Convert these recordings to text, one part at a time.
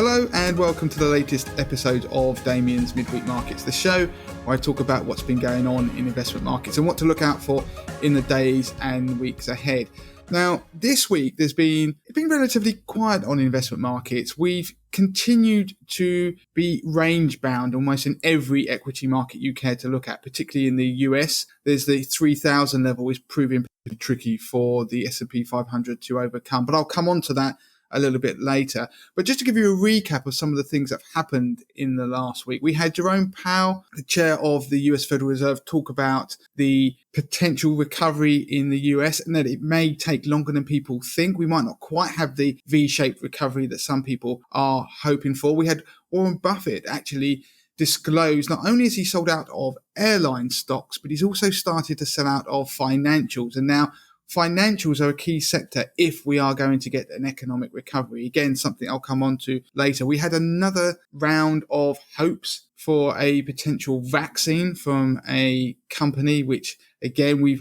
Hello and welcome to the latest episode of Damien's Midweek Markets, the show where I talk about what's been going on in investment markets and what to look out for in the days and weeks ahead. Now, this week it's been relatively quiet on investment markets. We've continued to be range bound almost in every equity market you care to look at, particularly in the US. There's the 3,000 level is proving pretty tricky for the S&P 500 to overcome, but I'll come on to that a little bit later. But just to give you a recap of some of the things that have happened in the last week, we had Jerome Powell, the chair of the US Federal Reserve, talk about the potential recovery in the US and that it may take longer than people think. We might not quite have the V-shaped recovery that some people are hoping for. We had Warren Buffett actually disclose not only has he sold out of airline stocks, but he's also started to sell out of financials. And now financials are a key sector if we are going to get an economic recovery. Again, something I'll come on to later. We had another round of hopes for a potential vaccine from a company, which again, we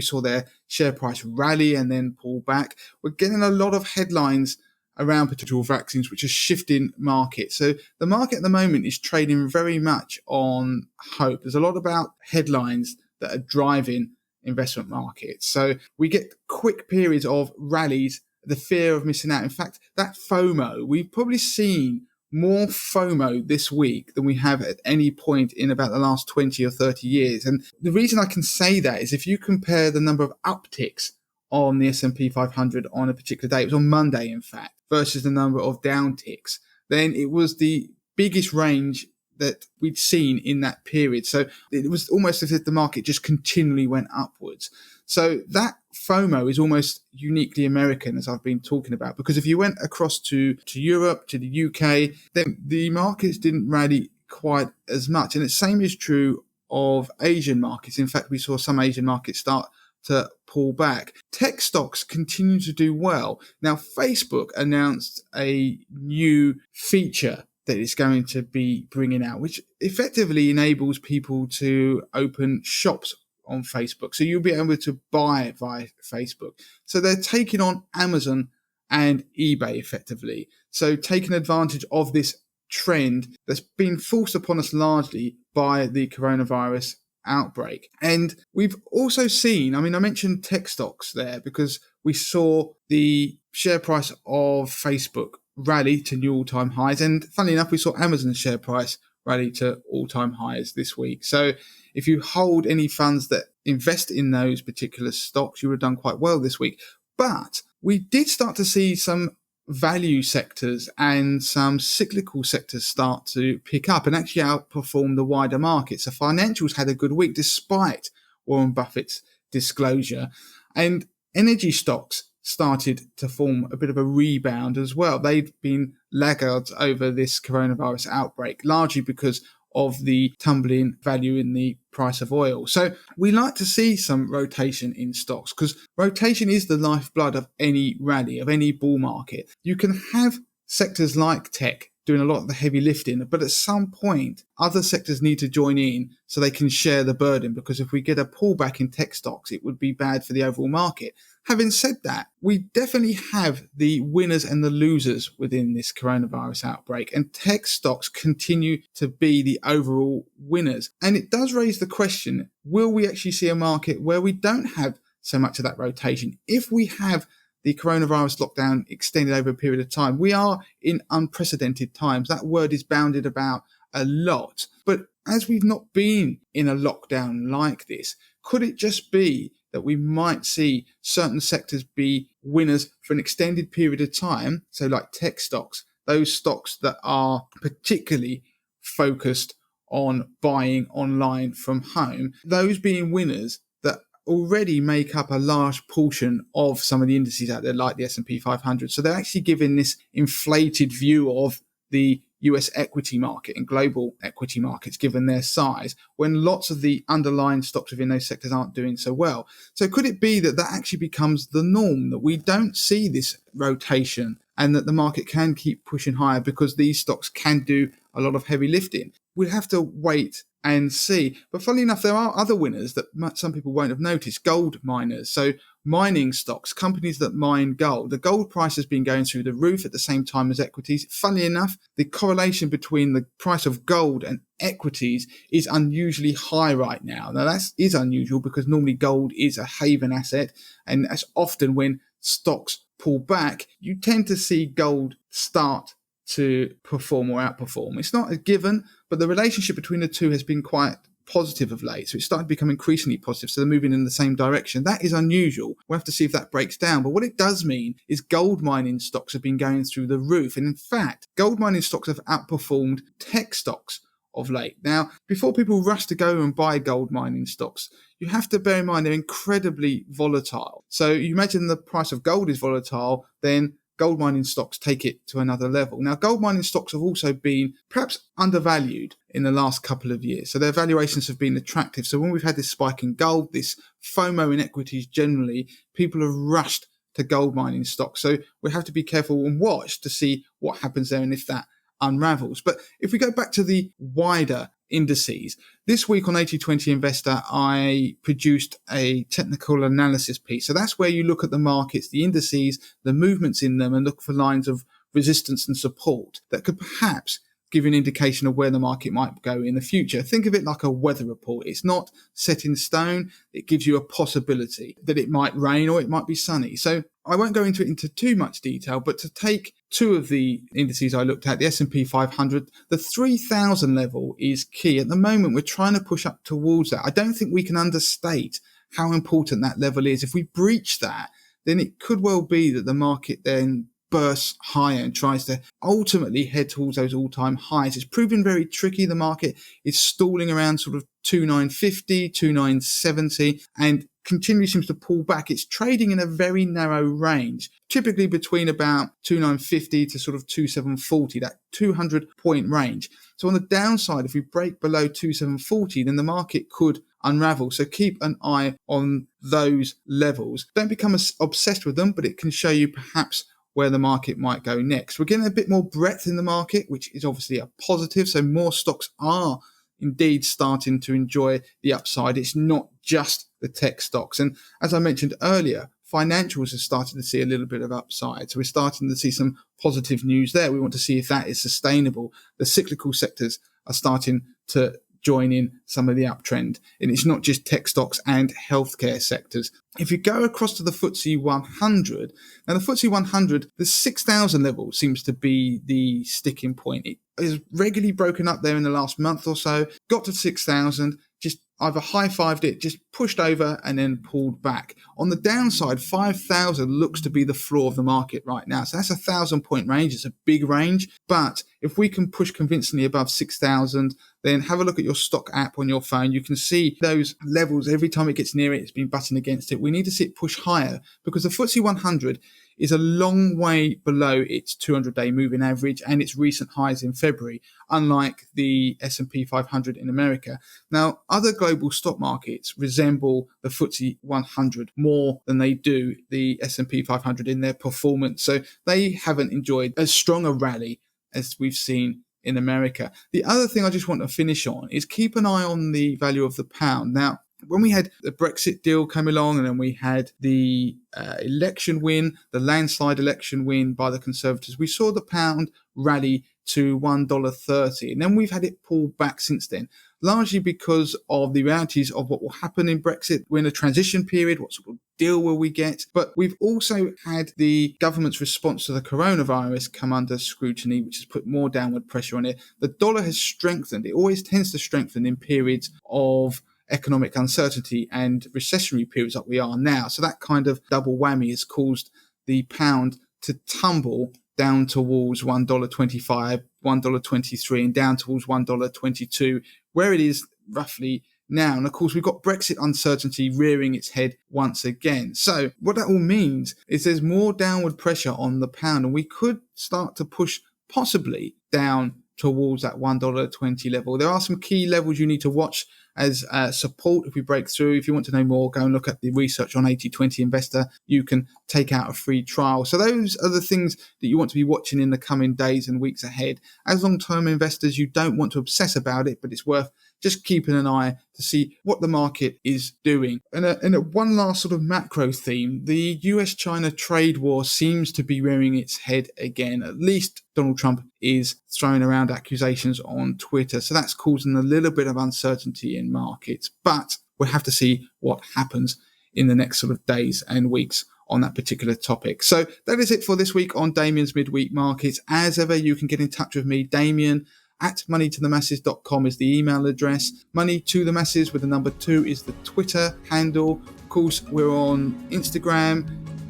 saw their share price rally and then pull back. We're getting a lot of headlines around potential vaccines, which are shifting markets. So the market at the moment is trading very much on hope. There's a lot about headlines that are driving investment markets. So we get quick periods of rallies, the fear of missing out. In fact, that FOMO, we've probably seen more FOMO this week than we have at any point in about the last 20 or 30 years. And the reason I can say that is if you compare the number of upticks on the S&P 500 on a particular day, it was on Monday, in fact, versus the number of downticks, then it was the biggest range that we'd seen in that period. So it was almost as if the market just continually went upwards. So that FOMO is almost uniquely American, as I've been talking about, because if you went across to Europe, to the UK, then the markets didn't rally quite as much. And the same is true of Asian markets. In fact, we saw some Asian markets start to pull back. Tech stocks continue to do well. Now, Facebook announced a new feature that it's going to be bringing out, which effectively enables people to open shops on Facebook. So you'll be able to buy via Facebook. So they're taking on Amazon and eBay effectively. So taking advantage of this trend that's been forced upon us largely by the coronavirus outbreak. And we've also seen, I mentioned tech stocks there because we saw the share price of Facebook rally to new all-time highs. And funnily enough, we saw Amazon's share price rally to all-time highs this week. So if you hold any funds that invest in those particular stocks, you would have done quite well this week. But we did start to see some value sectors and some cyclical sectors start to pick up and actually outperform the wider market. So financials had a good week despite Warren Buffett's disclosure. And energy stocks started to form a bit of a rebound as well. They've been laggards over this coronavirus outbreak, largely because of the tumbling value in the price of oil. So we like to see some rotation in stocks because rotation is the lifeblood of any rally, of any bull market. You can have sectors like tech doing a lot of the heavy lifting, but at some point, other sectors need to join in so they can share the burden, because if we get a pullback in tech stocks, it would be bad for the overall market. Having said that, we definitely have the winners and the losers within this coronavirus outbreak, and tech stocks continue to be the overall winners. And it does raise the question, will we actually see a market where we don't have so much of that rotation? If we have the coronavirus lockdown extended over a period of time, we are in unprecedented times. That word is bounded about a lot. But as we've not been in a lockdown like this, could it just be that we might see certain sectors be winners for an extended period of time? So like tech stocks, those stocks that are particularly focused on buying online from home, those being winners that already make up a large portion of some of the indices out there, like the S&P 500. So they're actually giving this inflated view of the US equity market and global equity markets, given their size, when lots of the underlying stocks within those sectors aren't doing so well. So could it be that that actually becomes the norm, that we don't see this rotation and that the market can keep pushing higher because these stocks can do a lot of heavy lifting? We'll have to wait and see. But funnily enough, there are other winners that some people won't have noticed, gold miners. So mining stocks, companies that mine gold. The gold price has been going through the roof at the same time as equities. Funnily enough, the correlation between the price of gold and equities is unusually high right now. Now that is unusual because normally gold is a haven asset, and that's often when stocks pull back, you tend to see gold start to perform or outperform. It's not a given, but the relationship between the two has been quite positive of late. So it's started to become increasingly positive. So they're moving in the same direction. That is unusual. We'll have to see if that breaks down. But what it does mean is gold mining stocks have been going through the roof. And in fact, gold mining stocks have outperformed tech stocks of late. Now, before people rush to go and buy gold mining stocks, you have to bear in mind they're incredibly volatile. So you imagine the price of gold is volatile, then gold mining stocks take it to another level. Now, gold mining stocks have also been perhaps undervalued in the last couple of years. So their valuations have been attractive. So when we've had this spike in gold, this FOMO in equities generally, people have rushed to gold mining stocks. So we have to be careful and watch to see what happens there and if that unravels. But if we go back to the wider indices, this week on 80/20 Investor, I produced a technical analysis piece. So that's where you look at the markets, the indices, the movements in them, and look for lines of resistance and support that could perhaps give you an indication of where the market might go in the future. Think of it like a weather report. It's not set in stone. It gives you a possibility that it might rain or it might be sunny. So I won't go into too much detail, but to take two of the indices I looked at, the S&P 500, the 3,000 level is key. At the moment, we're trying to push up towards that. I don't think we can understate how important that level is. If we breach that, then it could well be that the market then bursts higher and tries to ultimately head towards those all-time highs. It's proven very tricky. The market is stalling around sort of 2950, 2970, and continually seems to pull back. It's trading in a very narrow range, typically between about 2950 to sort of 2740, that 200-point range. So on the downside, if we break below 2740, then the market could unravel. So keep an eye on those levels. Don't become obsessed with them, but it can show you perhaps where the market might go next. We're getting a bit more breadth in the market, which is obviously a positive. So more stocks are indeed starting to enjoy the upside. It's not just the tech stocks. And as I mentioned earlier, financials are starting to see a little bit of upside. So we're starting to see some positive news there. We want to see if that is sustainable. The cyclical sectors are starting to join in some of the uptrend. And it's not just tech stocks and healthcare sectors. If you go across to the FTSE 100, now the FTSE 100, the 6,000 level seems to be the sticking point. It is regularly broken up there in the last month or so, got to 6,000, just either high-fived it, just pushed over and then pulled back. On the downside, 5,000 looks to be the floor of the market right now. So that's a 1,000-point range. It's a big range. But if we can push convincingly above 6,000, then have a look at your stock app on your phone. You can see those levels every time it gets near it. It's been butting against it. We need to see it push higher because the FTSE 100 is a long way below its 200-day moving average and its recent highs in February, unlike the S&P 500 in America. Now, other global stock markets resemble the FTSE 100 more than they do the S&P 500 in their performance. So they haven't enjoyed as strong a rally as we've seen in America. The other thing I just want to finish on is keep an eye on the value of the pound. Now, when we had the Brexit deal come along and then we had the election win, the landslide election win by the Conservatives, we saw the pound rally to $1.30. And then we've had it pull back since then, largely because of the realities of what will happen in Brexit. We're in a transition period. What sort of deal will we get? But we've also had the government's response to the coronavirus come under scrutiny, which has put more downward pressure on it. The dollar has strengthened. It always tends to strengthen in periods of economic uncertainty and recessionary periods like we are now. So that kind of double whammy has caused the pound to tumble down towards $1.25, $1.23, and down towards $1.22, where it is roughly now. And of course, we've got Brexit uncertainty rearing its head once again. So what that all means is there's more downward pressure on the pound, and we could start to push possibly down towards that $1.20 level. There are some key levels you need to watch as support if we break through. If you want to know more, go and look at the research on 80/20 Investor. You can take out a free trial. So those are the things that you want to be watching in the coming days and weeks ahead. As long-term investors, you don't want to obsess about it, but it's worth just keeping an eye to see what the market is doing. And one last sort of macro theme, the US-China trade war seems to be rearing its head again. At least Donald Trump is throwing around accusations on Twitter. So that's causing a little bit of uncertainty in markets. But we'll have to see what happens in the next sort of days and weeks on that particular topic. So that is it for this week on Damien's Midweek Markets. As ever, you can get in touch with me, Damien, at moneytothemasses.com is the email address. Money to the Masses with the number 2 is the Twitter handle. Of course, we're on Instagram.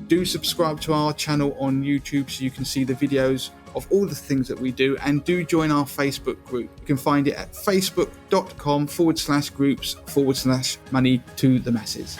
Do subscribe to our channel on YouTube so you can see the videos of all the things that we do, and do join our Facebook group. You can find it at facebook.com/groups/money to the masses.